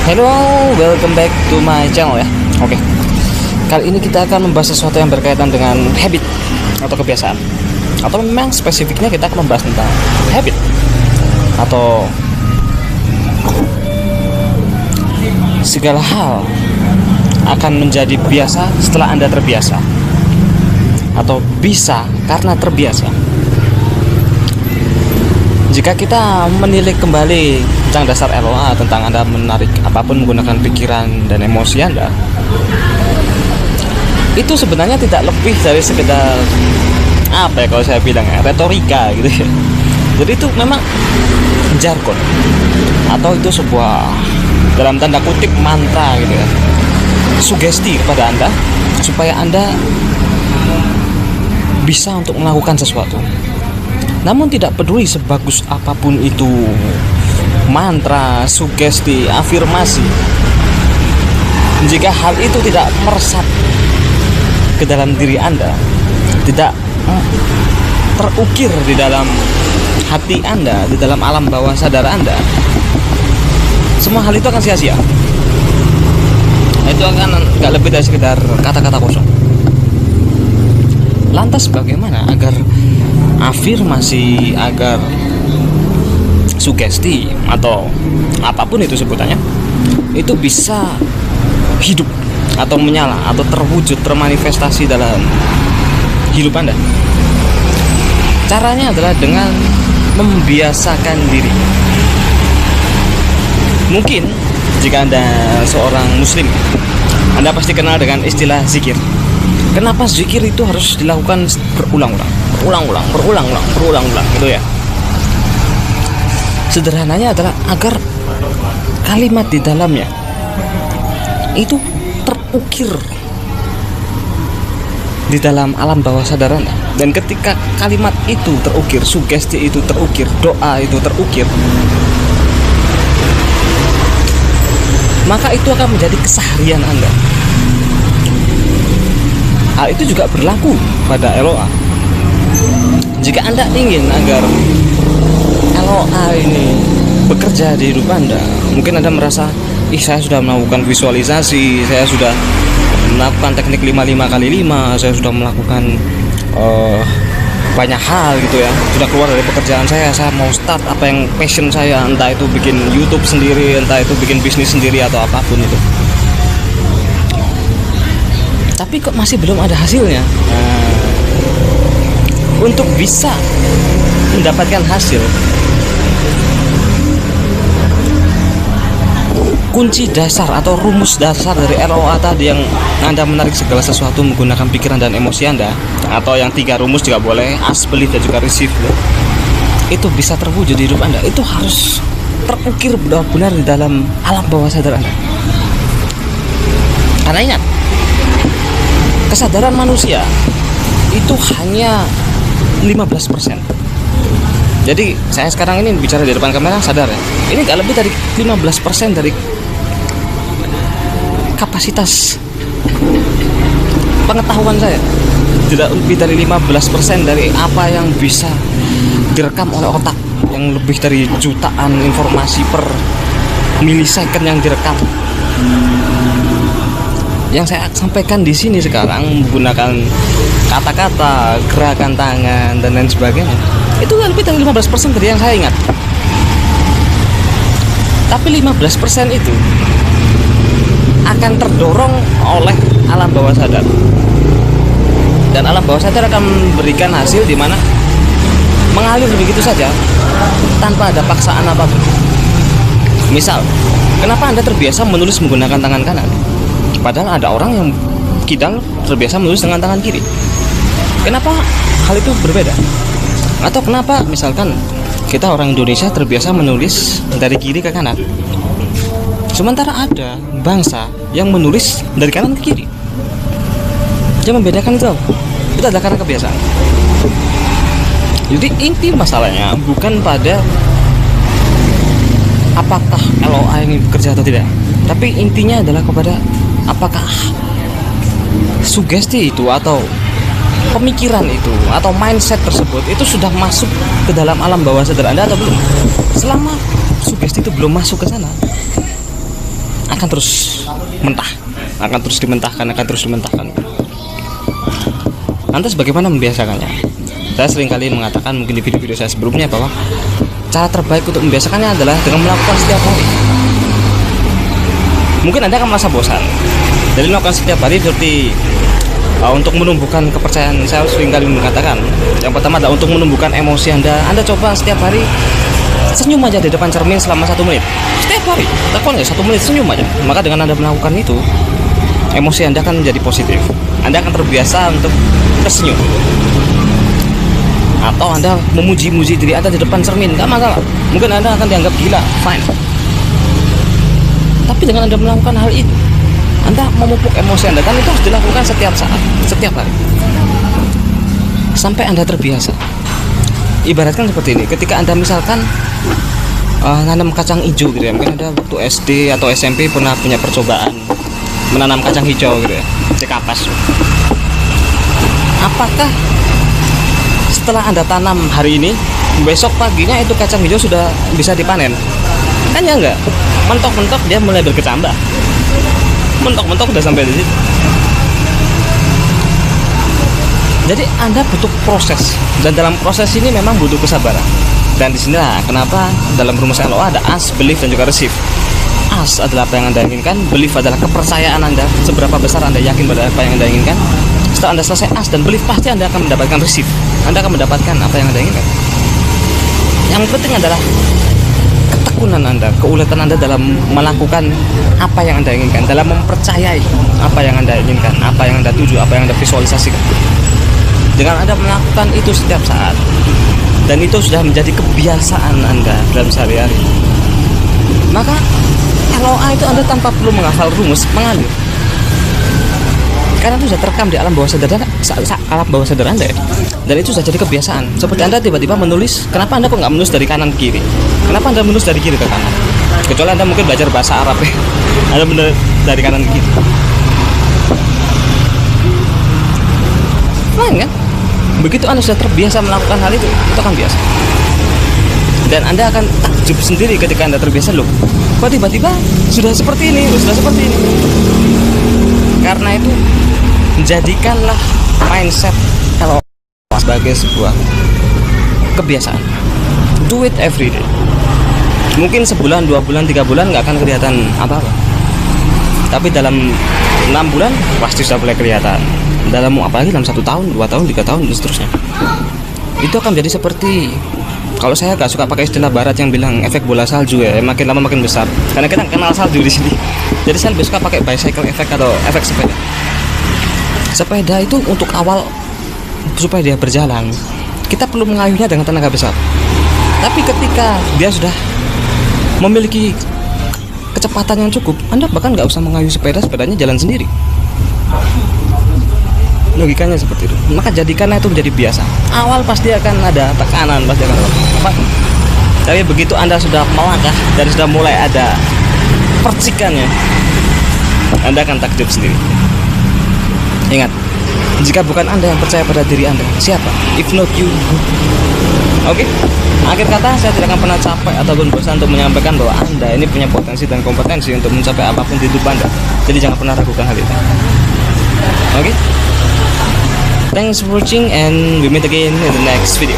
Hello, welcome back to my channel ya. Oke, kali ini kita akan membahas sesuatu yang berkaitan dengan habit atau kebiasaan. Atau memang spesifiknya kita akan membahas tentang habit atau segala hal akan menjadi biasa setelah Anda terbiasa, atau bisa karena terbiasa. Jika kita menilik kembali tentang dasar LOA, tentang Anda menarik apapun menggunakan pikiran dan emosi Anda, itu sebenarnya tidak lebih dari sekedar apa ya, kalau saya bilang ya, retorika gitu ya. Jadi itu memang jargon, atau itu sebuah dalam tanda kutip mantra gitu ya, sugesti kepada Anda supaya Anda bisa untuk melakukan sesuatu. Namun tidak peduli sebagus apapun itu mantra, sugesti, afirmasi, jika hal itu tidak meresap ke dalam diri Anda, tidak terukir di dalam hati Anda, di dalam alam bawah sadar Anda, semua hal itu akan sia-sia. Itu akan gak lebih dari sekedar kata-kata kosong. Lantas bagaimana agar afirmasi, agar sugesti atau apapun itu sebutannya, itu bisa hidup atau menyala atau terwujud, termanifestasi dalam hidup Anda? Caranya adalah dengan membiasakan diri. Mungkin jika Anda seorang muslim, Anda pasti kenal dengan istilah zikir. Kenapa zikir itu harus dilakukan berulang-ulang gitu ya? Sederhananya adalah agar kalimat di dalamnya itu terukir di dalam alam bawah sadar Anda. Dan ketika kalimat itu terukir, sugesti itu terukir, doa itu terukir, maka itu akan menjadi keseharian Anda. Hal itu juga berlaku pada LOA. Jika Anda ingin agar LOA ini bekerja di hidup Anda, mungkin Anda merasa, saya sudah melakukan visualisasi, saya sudah melakukan teknik 55x5, saya sudah melakukan banyak hal gitu ya, sudah keluar dari pekerjaan saya mau start apa yang passion saya, entah itu bikin YouTube sendiri, entah itu bikin bisnis sendiri atau apapun itu. Tapi kok masih belum ada hasilnya. Untuk bisa mendapatkan hasil, kunci dasar atau rumus dasar dari LOA tadi, yang Anda menarik segala sesuatu menggunakan pikiran dan emosi Anda, atau yang 3 rumus juga boleh, ask, believe, dan juga receive, itu bisa terwujud di hidup Anda. Itu harus terukir benar-benar di dalam alam bawah sadar Anda. Karena ingat, kesadaran manusia itu hanya 15%. Jadi saya sekarang ini bicara di depan kamera sadar ya, ini gak lebih dari 15% dari kapasitas pengetahuan saya. Tidak lebih dari 15% dari apa yang bisa direkam oleh otak, yang lebih dari jutaan informasi per milisecond yang direkam. Yang saya sampaikan di sini sekarang menggunakan kata-kata, gerakan tangan, dan lain sebagainya, itu lebih dari 15% dari yang saya ingat. Tapi 15% itu akan terdorong oleh alam bawah sadar, dan alam bawah sadar akan memberikan hasil di mana mengalir begitu saja tanpa ada paksaan apapun. Misal, kenapa Anda terbiasa menulis menggunakan tangan kanan, padahal ada orang yang kidal terbiasa menulis dengan tangan kiri? Kenapa hal itu berbeda? Atau kenapa misalkan kita orang Indonesia terbiasa menulis dari kiri ke kanan, sementara ada bangsa yang menulis dari kanan ke kiri? Yang membedakan itu apa? Itu adalah karena kebiasaan. Jadi inti masalahnya bukan pada apakah LOA ini bekerja atau tidak, tapi intinya adalah kepada apakah sugesti itu atau pemikiran itu atau mindset tersebut itu sudah masuk ke dalam alam bawah sadar Anda atau belum. Selama sugesti itu belum masuk ke sana, akan terus mentah, akan terus dimentahkan, akan terus dimentahkan. Lantas bagaimana membiasakannya? Saya seringkali mengatakan, mungkin di video-video saya sebelumnya, bahwa cara terbaik untuk membiasakannya adalah dengan melakukan setiap hari. Mungkin Anda akan merasa bosan, jadi melakukan setiap hari seperti untuk menumbuhkan kepercayaan. Saya seringkali mengatakan, yang pertama adalah untuk menumbuhkan emosi Anda. Anda coba setiap hari senyum aja di depan cermin selama 1 menit. Setiap hari, lakukan ya 1 menit, senyum aja. Maka dengan Anda melakukan itu, emosi Anda akan menjadi positif. Anda akan terbiasa untuk tersenyum. Atau Anda memuji-muji diri Anda di depan cermin, gak masalah. Mungkin Anda akan dianggap gila, fine. Tapi dengan Anda melakukan hal itu, Anda memupuk emosi Anda, dan itu harus dilakukan setiap saat, setiap hari, sampai Anda terbiasa. Ibaratkan seperti ini, ketika Anda misalkan nanam kacang hijau gitu ya, mungkin Anda waktu SD atau SMP pernah punya percobaan menanam kacang hijau gitu ya, di kapas. Apakah setelah Anda tanam hari ini, besok paginya itu kacang hijau sudah bisa dipanen? Kan ya enggak. Mentok-mentok dia mulai berkecambah. Mentok-mentok udah sampai di situ. Jadi Anda butuh proses, dan dalam proses ini memang butuh kesabaran. Dan disinilah kenapa dalam rumus LOA ada ask, believe, dan juga receive. Ask adalah apa yang Anda inginkan, believe adalah kepercayaan Anda, seberapa besar Anda yakin pada apa yang Anda inginkan. Setelah Anda selesai ask dan believe, pasti Anda akan mendapatkan receive. Anda akan mendapatkan apa yang Anda inginkan. Yang penting adalah ketekunan Anda, keuletan Anda dalam melakukan apa yang Anda inginkan, dalam mempercayai apa yang Anda inginkan, apa yang Anda tuju, apa yang Anda visualisasikan. Dengan Anda melakukan itu setiap saat, dan itu sudah menjadi kebiasaan Anda dalam sehari-hari, maka LOA itu Anda tanpa perlu menghafal rumus, mengalir. Karena itu sudah terekam di alam bawah sadar Anda ya. Dan itu sudah jadi kebiasaan. Seperti Anda tiba-tiba menulis, kenapa Anda kok nggak menulis dari kanan ke kiri? Kenapa Anda menulis dari kiri ke kanan? Kecuali Anda mungkin belajar bahasa Arab ya, Anda menulis dari kanan ke kiri. Fine kan? Begitu Anda sudah terbiasa melakukan hal itu akan biasa. Dan Anda akan takjub sendiri ketika Anda terbiasa, loh, kok tiba-tiba sudah seperti ini, sudah seperti ini. Karena itu, jadikanlah mindset LOA sebagai sebuah kebiasaan. Do it every day. Mungkin sebulan, 2 bulan, 3 bulan nggak akan kelihatan apa-apa. Tapi dalam 6 bulan pasti sudah mulai kelihatan. Dalam apalagi dalam 1 tahun, 2 tahun, 3 tahun, dan seterusnya. Itu akan jadi seperti, kalau saya gak suka pakai istilah barat yang bilang efek bola salju ya, makin lama makin besar. Karena kita kenal salju di sini. Jadi saya lebih suka pakai bicycle effect atau efek sepeda. Sepeda itu untuk awal supaya dia berjalan, kita perlu mengayuhnya dengan tenaga besar. Tapi ketika dia sudah memiliki kecepatan yang cukup, Anda bahkan nggak usah mengayuh sepedanya jalan sendiri. Logikanya seperti itu. Maka jadikanlah itu menjadi biasa. Awal pasti akan ada tekanan, pasti akan ada apa. Tapi begitu Anda sudah melangkah dan sudah mulai ada percikannya, Anda akan takjub sendiri. Ingat, jika bukan Anda yang percaya pada diri Anda, siapa? If not you. Oke? Akhir kata, saya tidak akan pernah capek ataupun bosan untuk menyampaikan bahwa Anda ini punya potensi dan kompetensi untuk mencapai apapun di hidup Anda. Jadi jangan pernah ragukan hal itu. Oke? Thanks for watching, and we meet again in the next video.